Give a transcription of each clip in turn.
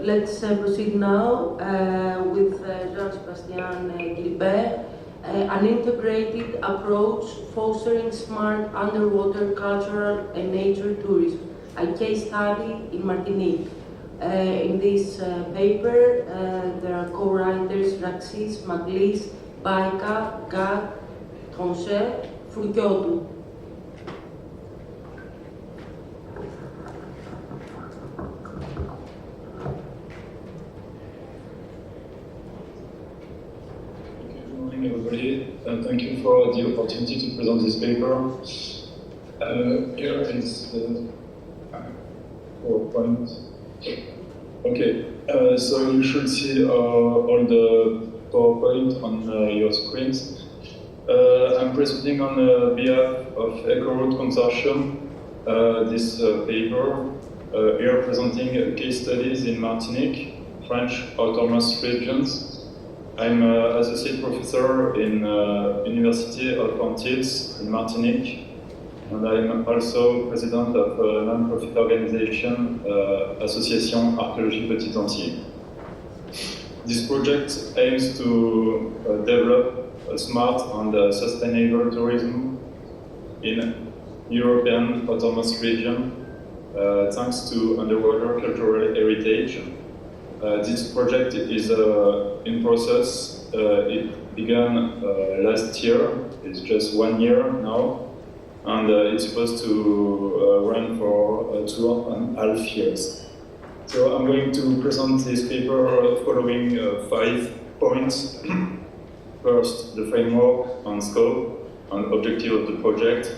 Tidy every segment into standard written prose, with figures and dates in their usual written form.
let's proceed now with Jean Sebastien Guibert, an integrated approach fostering smart underwater cultural and nature tourism, a case study in Martinique. In this paper, there are co-writers Raxis, Maglis, Baika, Gad, Tronchet, Furkiotou. Everybody, thank you for the opportunity to present this paper. Here is the PowerPoint. Okay, so you should see all the PowerPoint on your screens. I'm presenting on behalf of EcoRoute Consortium this paper, here presenting case studies in Martinique, French outermost regions. I'm an associate professor in University of Antilles in Martinique, and I'm also president of a non-profit organization, Association Archéologie Petite Antilles. This project aims to develop a smart and sustainable tourism in European outermost region, thanks to underwater cultural heritage. This project is in process. It began last year. It's just 1 year now, and it's supposed to run for 2.5 years. So I'm going to present this paper following 5 points. First, the framework and scope and objective of the project.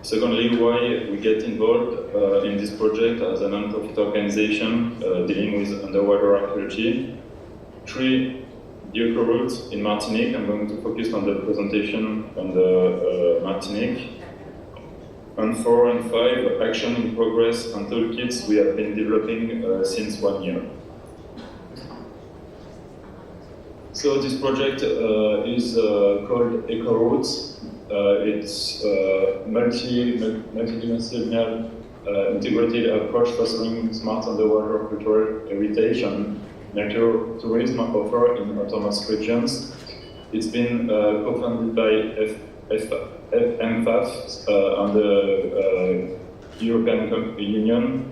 Secondly, why we get involved in this project as a non-profit organization dealing with underwater archaeology. 3, the EcoRoute in Martinique. I'm going to focus on the presentation on the Martinique. And 4 and 5, action in progress and toolkits we have been developing since 1 year. So this project is called EcoRoute. It's a multidimensional integrated approach fostering smart underwater cultural heritage and nature tourism offer in outermost regions. It's been co-funded by MFAF and the European Union.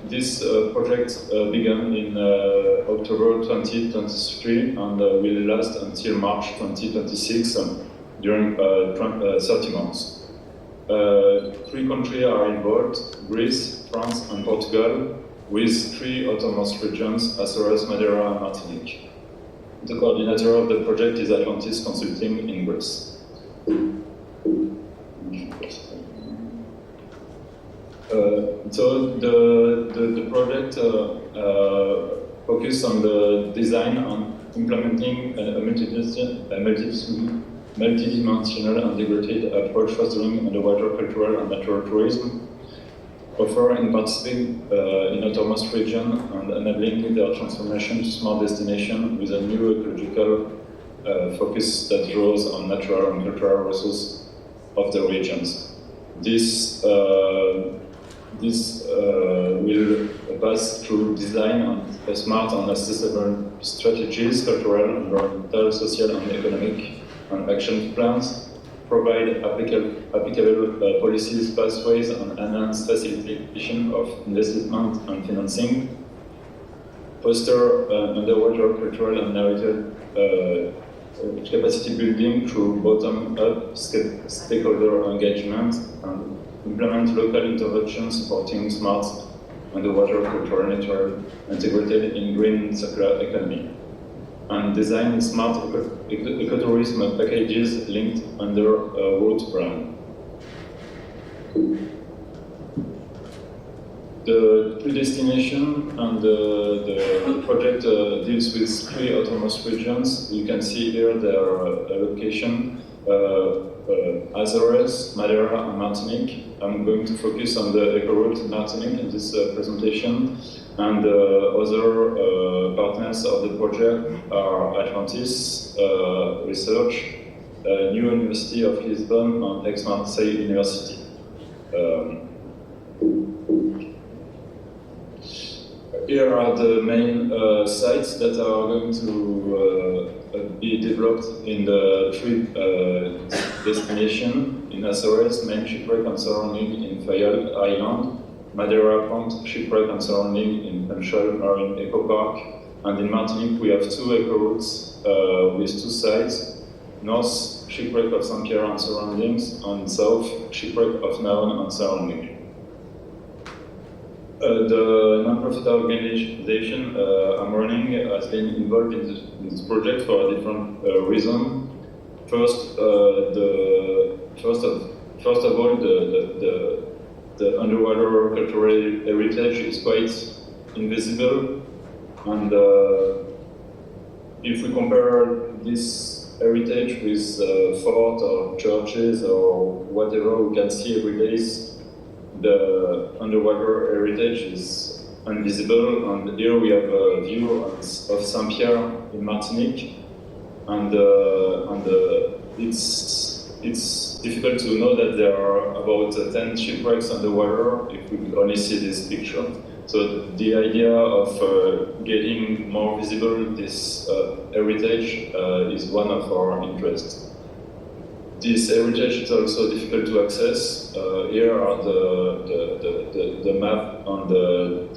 This project began in October 2023 and will last until March 2026 during 30 months. 3 countries are involved: Greece, France, and Portugal, with 3 outermost regions: Azores, Madeira, and Martinique. The coordinator of the project is Atlantis Consulting in Greece. So the project focuses on the design and implementing a multidimensional and integrated approach fostering underwater cultural and natural tourism, offering participating in outermost region and enabling their transformation to smart destination with a new ecological focus that draws on natural and cultural resources of the regions. This will pass through design and smart and accessible strategies, cultural, environmental, social, and economic, and action plans, provide applicable policies, pathways, and enhance facilitation of investment and financing, foster underwater cultural and narrative capacity building through bottom-up stakeholder engagement, and implement local interventions supporting smart underwater cultural network integrated in green circular economy, and design smart ecotourism packages linked under a route brand. The predestination and the project deals with 3 outermost regions. You can see here their location. Azores, Madeira, and Martinique. I'm going to focus on the EcoRoute Martinique in this presentation, and other partners of the project are Atlantis Research, New University of Lisbon, and Aix-Marseille University. Here are the main sites that are going to be developed in the three destinations in Azores, main shipwreck and surrounding in Fayal Island, Madeira Point shipwreck and surrounding in Penchal Marine Eco Park, and in Martinique we have two eco routes with two sites, north shipwreck of Saint-Pierre and surroundings, and south shipwreck of Naon and surrounding. The non-profit organization I'm running has been involved in this project for a different reason. First of all, the underwater cultural heritage is quite invisible, and if we compare this heritage with fort or churches or whatever we can see every day, the underwater heritage is invisible, and here we have a view of Saint-Pierre in Martinique, and it's difficult to know that there are about 10 shipwrecks underwater if we could only see this picture. So the idea of getting more visible this heritage is one of our interests. This heritage is also difficult to access. Here are the map on the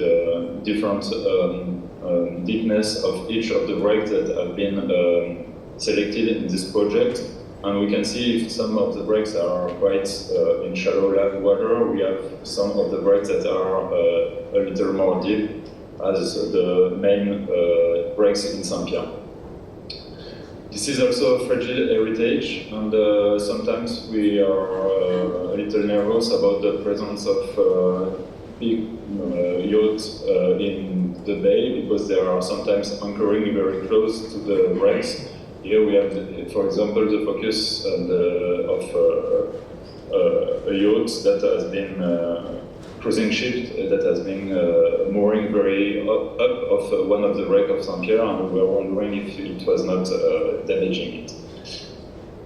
different deepness of each of the wrecks that have been selected in this project. And we can see if some of the wrecks are quite in shallow water. We have some of the wrecks that are a little more deep, as the main wrecks in Saint-Pierre. This is also a fragile heritage, and sometimes we are a little nervous about the presence of big yachts in the bay, because they are sometimes anchoring very close to the wrecks. Here we have, for example, the focus of a yacht that has been cruising ship that has been mooring very up of one of the wrecks of Saint-Pierre, and we were wondering if it was not damaging it.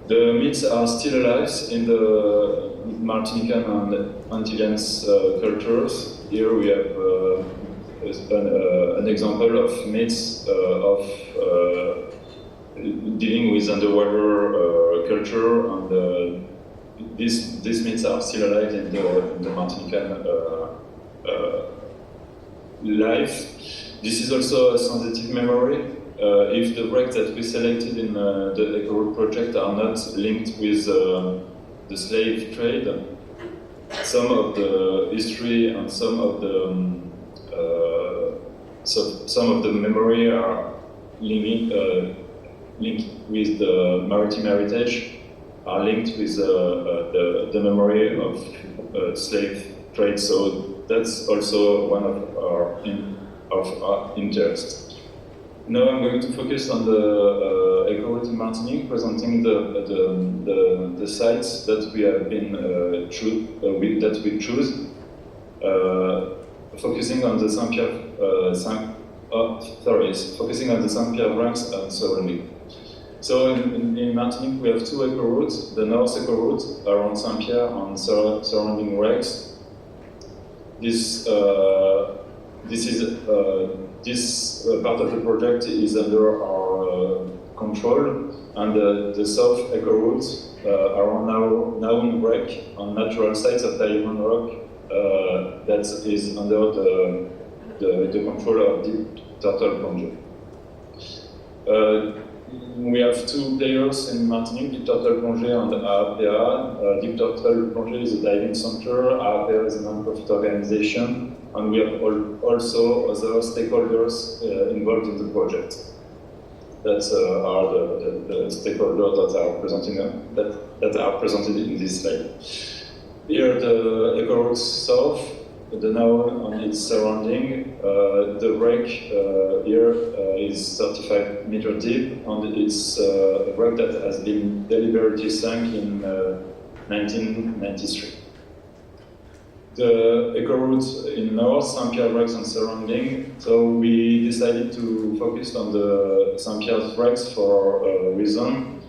The myths are still alive in the Martinican and Antillean cultures. Here we have an example of myths of dealing with underwater culture, and these myths are still alive in the Martinican life. This is also a sensitive memory. If the wrecks that we selected in the Eco project are not linked with the slave trade, some of the history and some of the memory are linked with the maritime heritage, are linked with the memory of slave trade. So that's also one of our interests. Now I'm going to focus on the Eco route in Martinique, presenting the sites that we have been that we choose, focusing on the focusing on the Saint-Pierre wrecks and surrounding. So in Martinique we have two eco routes. The north eco route around Saint-Pierre and surrounding wrecks. This part of the project is under our control, and the south eco route around Naon wreck on natural sites of diamond rock that is under the control of Deep Turtle Plunge. We have two players in Martinique, Deep Turtle Plunge and AAPA. Deep Turtle Plunge is a diving center, AAPA is a non-profit organization, and we have also other stakeholders involved in the project. That are the stakeholders that are presented in this slide. Here the Eco route south, the Naon and its surrounding. The wreck here is 35 meters deep, and it's a wreck that has been deliberately sunk in 1993. The Eco route in north, Saint-Pierre wrecks and surrounding. So we decided to focus on the Saint-Pierre wrecks for a reason,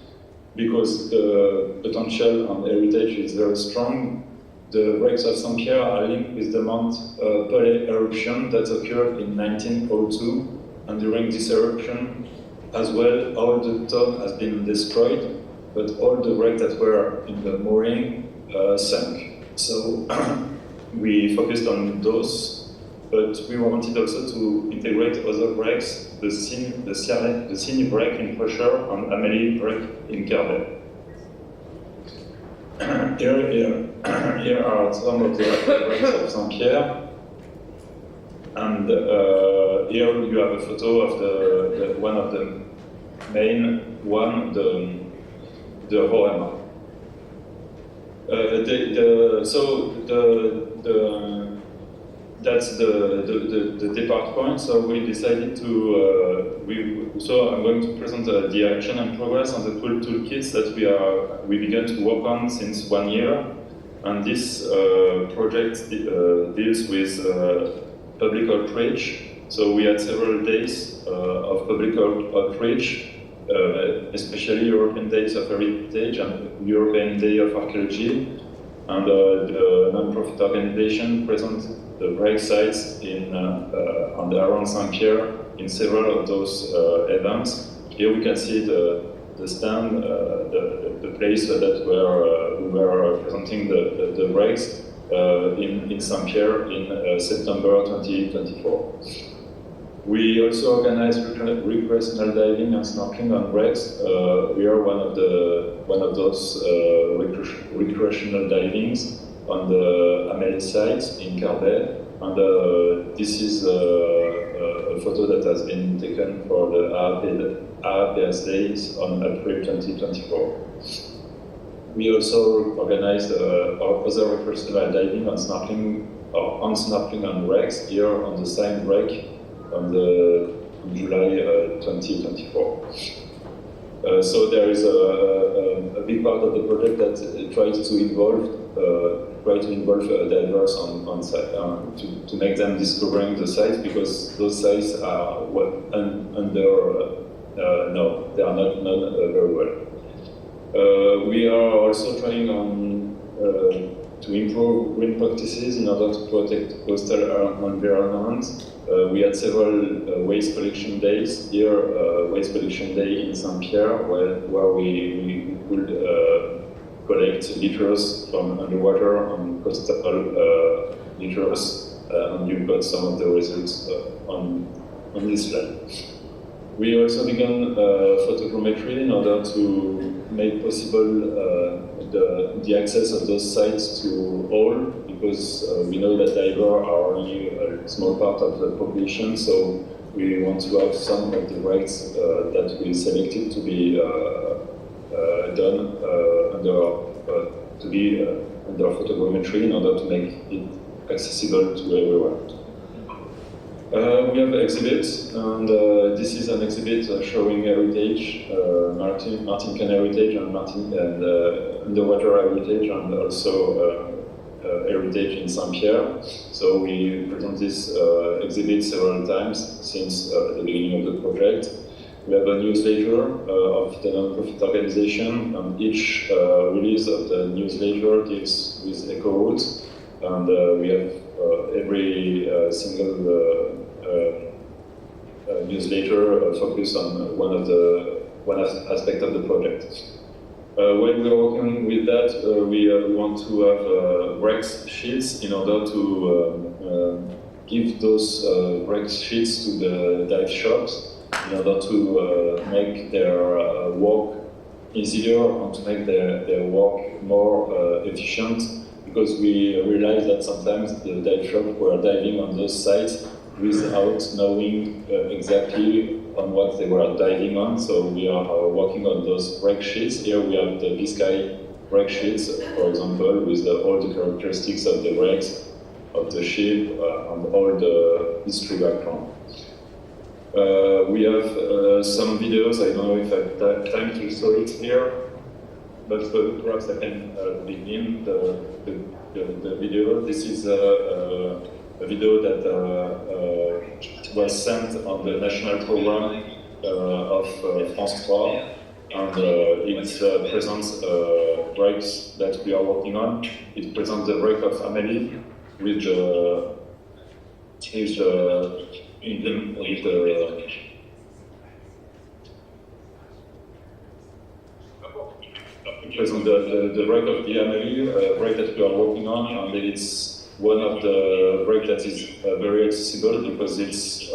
because the potential and heritage is very strong. The wrecks of Saint-Pierre are linked with the Mount Pelée eruption that occurred in 1902, and during this eruption as well, all the town has been destroyed, but all the wrecks that were in the mooring sank. So we focused on those, but we wanted also to integrate other wrecks, the Cygne wreck in Pressure and Amélie wreck in Carbet. Here are some of the wrecks of Saint-Pierre, and here you have a photo of the one of the main one, the Roema. That's the depart point. So we decided to. So I'm going to present the action and progress on the toolkits that we began to work on since 1 year, and this project deals with public outreach. So we had several days of public outreach, especially European Days of Heritage and European Day of Archaeology, and the non-profit organization present the wreck sites on the around Saint-Pierre in several of those events. Here we can see the stand, the place that we were presenting the wrecks in Saint-Pierre in September 2024. We also organize recreational diving and snorkeling on wrecks. We are one of those recreational divings on the Amélie site in Carbet, and this is a photo that has been taken for the AAPS days on April 2024. We also organized other recreational diving and snorkeling on wrecks here on the Cygne wreck on July 2024 so there is a big part of the project that tries to involve divers on site to make them discovering the sites, because those sites are they are not known very well. We are also trying to improve green practices in order to protect coastal environment. We had several waste collection days. Here, waste collection day in Saint-Pierre, where we could collect litters from underwater and coastal litters, and you've got some of the results on this slide. We also began photogrammetry in order to make possible the access of those sites to all, because we know that divers are only a small part of the population, so we want to have some of the wrecks that we selected to be done under photogrammetry in order to make it accessible to everyone. We have exhibits, and this is an exhibit showing heritage, Martinique heritage and underwater heritage, and also heritage in Saint-Pierre. So we present this exhibit several times since the beginning of the project. We have a newsletter of the non-profit organization, and each release of the newsletter deals with eco routes, and we have every single newsletter focused on one aspect of the project. When we're working with that, we want to have wrecks sheets in order to give those wrecks sheets to the dive shops in order to make their work easier and to make their work more efficient, because we realize that sometimes the dive shops were diving on those sites without knowing exactly on what they were diving on. So we are working on those wreck sheets. Here we have the Biscay wreck sheets, for example, with all the characteristics of the wrecks, of the ship, and all the history background. We have some videos. I don't know if I have time to show it here, but perhaps I can begin the video. This is a video that was sent on the national program of France 3, and it presents wrecks that we are working on. It presents the wreck of Amélie with present the wreck of the Amélie, wreck that we are working on, and it's one of the wreck that is very accessible because it's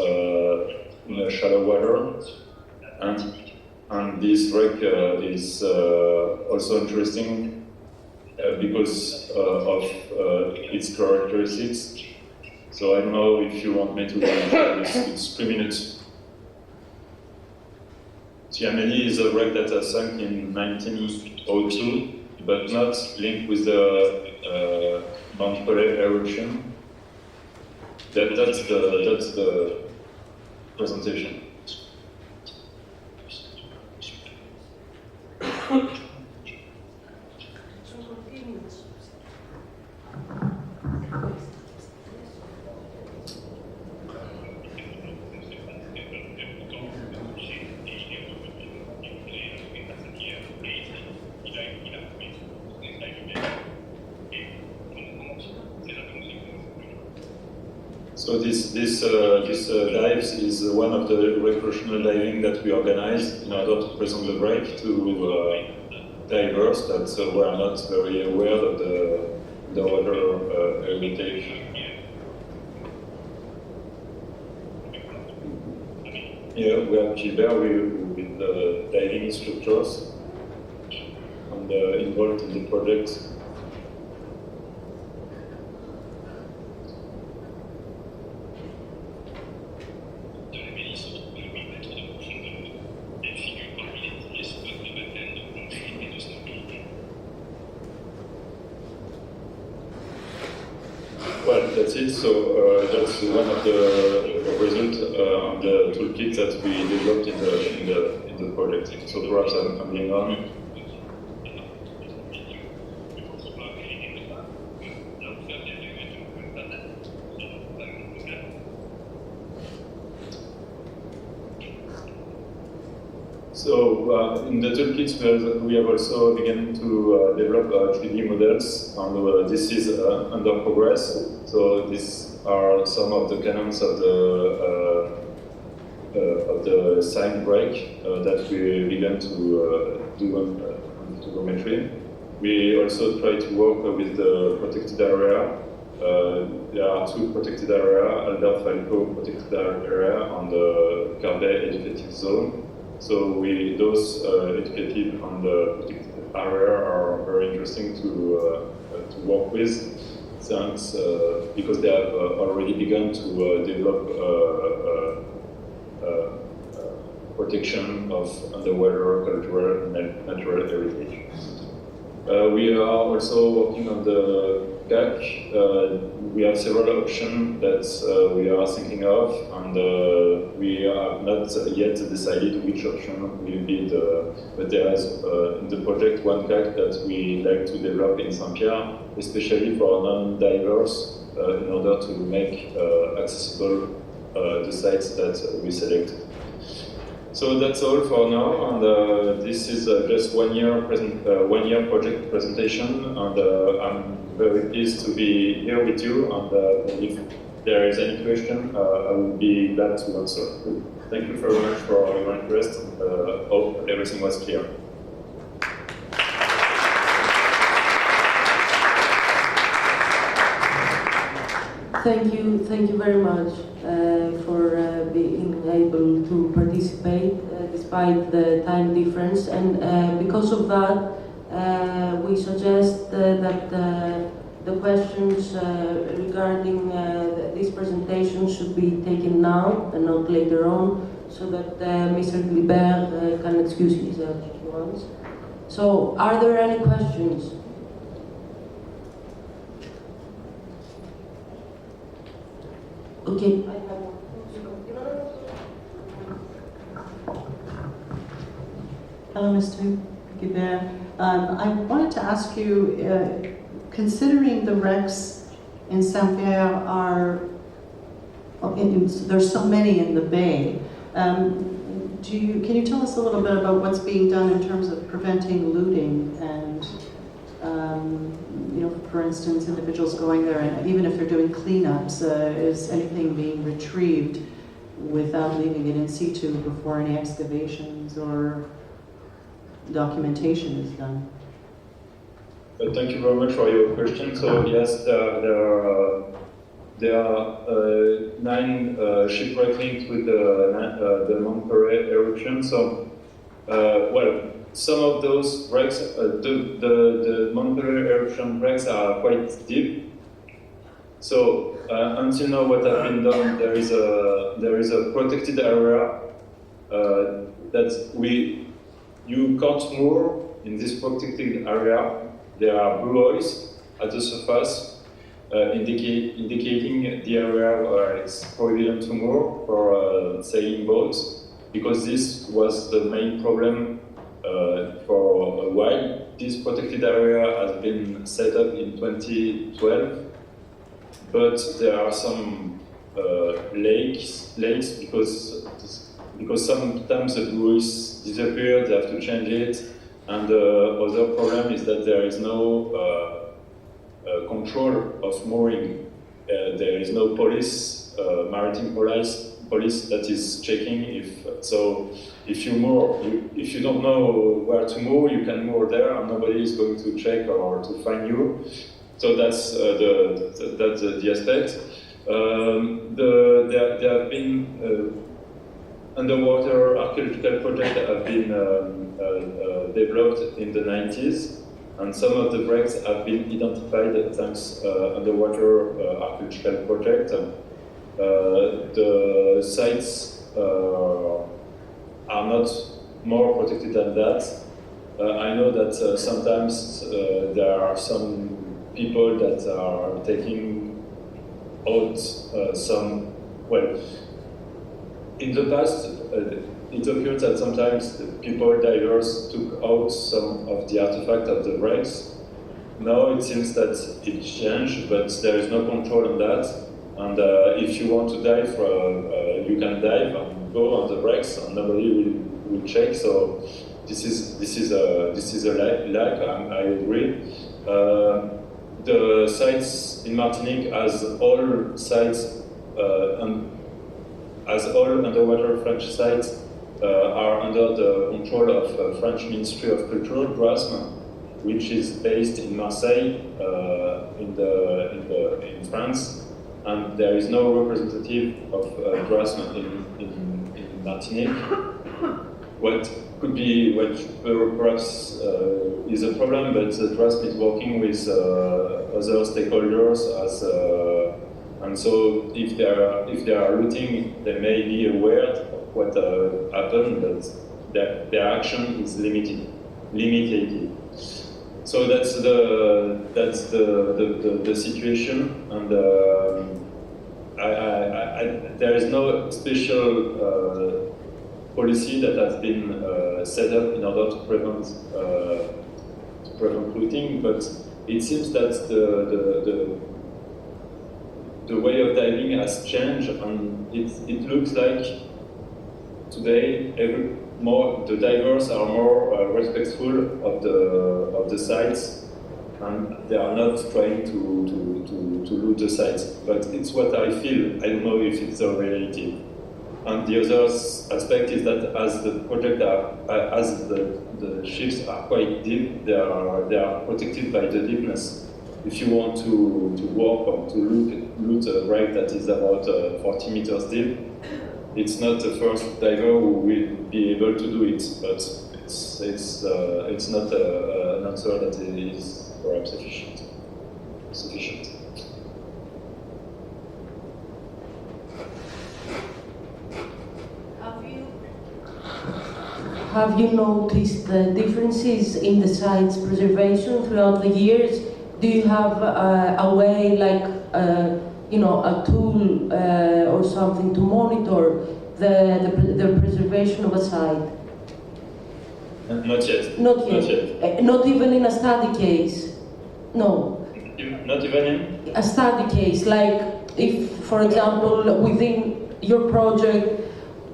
in a shallow water, and this wreck is also interesting because of its characteristics. So I don't know if you want me to go into this. It's 3 minutes. The Amélie is a wreck that has sunk in 1902, but not linked with the Mount Pelée eruption. That's the presentation. So this dives is one of the recreational diving that we organize in order to present the wreck to divers that were not very aware of the water heritage. Here we have Guibert with the diving instructors and involved in the project. Well, that's it. So that's one of the results on the toolkit that we developed in the project. So perhaps I'm being on. So in the toolkit, we have also begun to develop 3D models, and this is under progress. So these are some of the canons of the sign break that we began to do on geometry. We also try to work with the protected area. There are 2 protected areas, Albert Falco protected area and the Carbet educative zone. So those educative and the protected area are very interesting to work with, since because they have already begun to develop protection of underwater cultural and natural heritage. We are also working on the GAC. We have several options that we are thinking of, and we have not yet decided which option will be but there is in the project one GAC that we like to develop in Saint-Pierre, especially for non-divers, in order to make accessible the sites that we selected. So that's all for now, and this is just one year project presentation, and I'm very pleased to be here with you, and if there is any question, I will be glad to answer. Thank you very much for your interest, and hope everything was clear. Thank you very much for being able to participate despite the time difference, and because of that we suggest that the questions regarding this presentation should be taken now and not later on, so that Mr. Guibert can excuse himself if he wants. So, are there any questions? Okay. Hello, Mr. Guibert. I wanted to ask you, considering the wrecks in Saint-Pierre there's so many in the bay, can you tell us a little bit about what's being done in terms of preventing looting and For instance, individuals going there, and even if they're doing cleanups, is anything being retrieved without leaving it in situ before any excavations or documentation is done? Thank you very much for your question. So yes, there are 9 shipwrecks linked with the Montpellier eruption. So, well, some of those wrecks, the Montpellier eruption wrecks are quite deep. So until now, what has been done, there is a protected area that you can't moor in this protected area. There are blue oils at the surface, indicating the area where it's forbidden to moor for sailing boats, because this was the main problem for a while. This protected area has been set up in 2012, but there are some lakes because sometimes the blue oils disappear, they have to change it, and the other problem is that there is no control of mooring. There is no police, maritime police that is checking if you moor. If you don't know where to moor, you can moor there, and nobody is going to check or to find you. So that's the aspect. There have been underwater archaeological projects that have been developed in the 90s. And some of the wrecks have been identified thanks underwater archaeological project. The sites are not more protected than that. I know that sometimes there are some people that are taking out in the past, it occurred that sometimes divers took out some of the artifacts of the wrecks. Now it seems that it changed, but there is no control on that. And if you want to dive, you can dive and go on the wrecks, and nobody will check. So this is a lack. I agree. The sites in Martinique, as all sites as all underwater French sites are under the control of French Ministry of Culture, DRASM, which is based in Marseille, in France, and there is no representative of DRASM in Martinique. What perhaps is a problem, but DRASM is working with other stakeholders and so if they are looting, they may be aware of what happened, but their action is limited. So that's the situation, and there is no special policy that has been set up in order to prevent looting, but it seems that the way of diving has changed, and it looks like today the divers are more respectful of the sites, and they are not trying to loot the sites. But it's what I feel. I don't know if it's a reality. And the other aspect is that as the ships are quite deep, they are protected by the deepness. If you want to walk or to loot a wreck that is about 40 meters deep, it's not the first diver who will be able to do it, but it's not an answer that is perhaps sufficient. Have you noticed the differences in the site's preservation throughout the years? Do you have a way, like a tool or something to monitor the preservation of a site? Not yet. Not yet. Not even in a study case. No. Not even in a study case. Like if, for example, within your project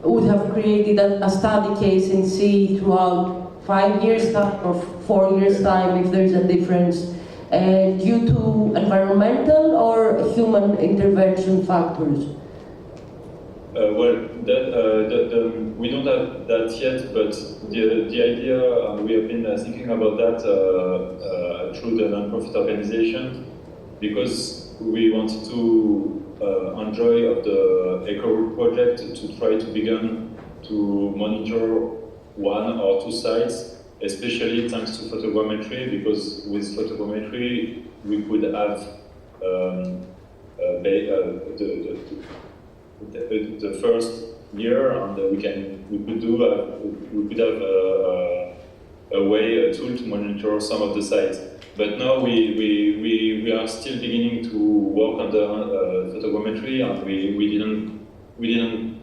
would have created a study case and see throughout 5 years time or 4 years time if there is a difference due to environmental or human intervention factors? Well, we don't have that yet, but the idea, we have been thinking about that through the non-profit organization, because we wanted to enjoy of the eco project to try to begin to monitor one or two sites, especially thanks to photogrammetry, because with photogrammetry we could have the first year, and we could have a tool to monitor some of the sites. But now we are still beginning to work on the photogrammetry, and we didn't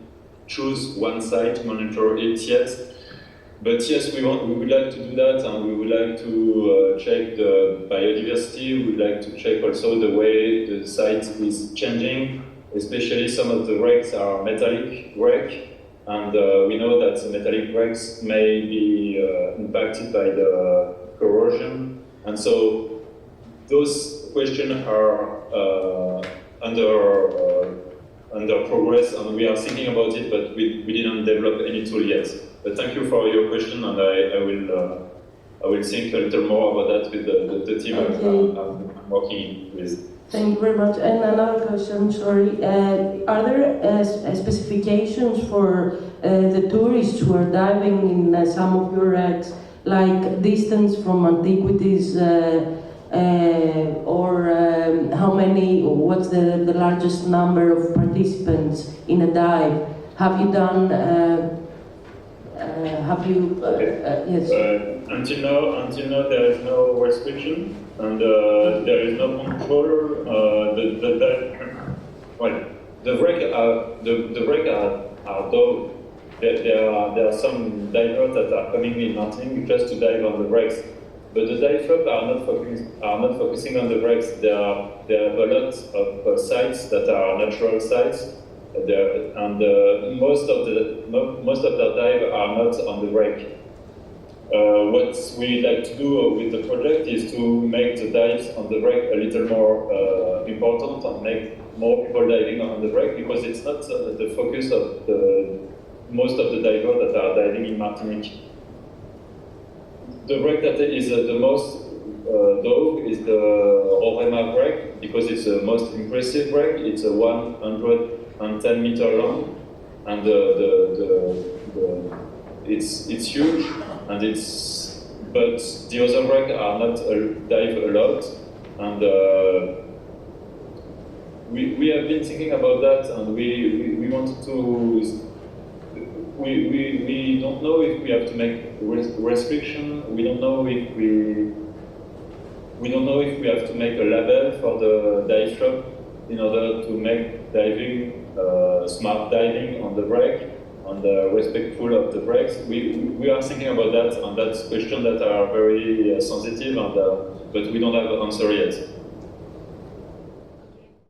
choose one site to monitor it yet. But yes, we would like to do that, and we would like to check the biodiversity. We would like to check also the way the site is changing. Especially some of the wrecks are metallic wreck, and we know that the metallic wrecks may be impacted by the corrosion, and so those questions are under progress, and we are thinking about it, but we didn't develop any tool yet. But thank you for your question, and I will think a little more about that with the team I'm working with. Thank you very much. And another question, sorry. Are there specifications for the tourists who are diving in some of your wrecks, like distance from antiquities, or how many, or what's the largest number of participants in a dive? Have you done, yes? Until now there is no restriction, and there is no control. The wreck are dove. There are some divers that are coming in Martinique just to dive on the wrecks, but the dive club are not focusing on the wrecks. There are a lot of sites that are natural sites, and most of the dive are not on the wreck. What we like to do with the project is to make the dives on the wreck a little more important, and make more people diving on the wreck, because it's not the focus of most of the divers that are diving in Martinique. The wreck that is the most dove is the Rorema wreck, because it's the most impressive wreck. It's a 110 meter long, and it's huge, and but the other wreck are not dive a lot, and we have been thinking about that, and we wanted to. We don't know if we have to make restriction. We don't know if we have to make a label for the dive shop in order to make diving smart diving on the wreck, and respectful of the wrecks. We are thinking about that, and that's questions that are very sensitive, and but we don't have an answer yet.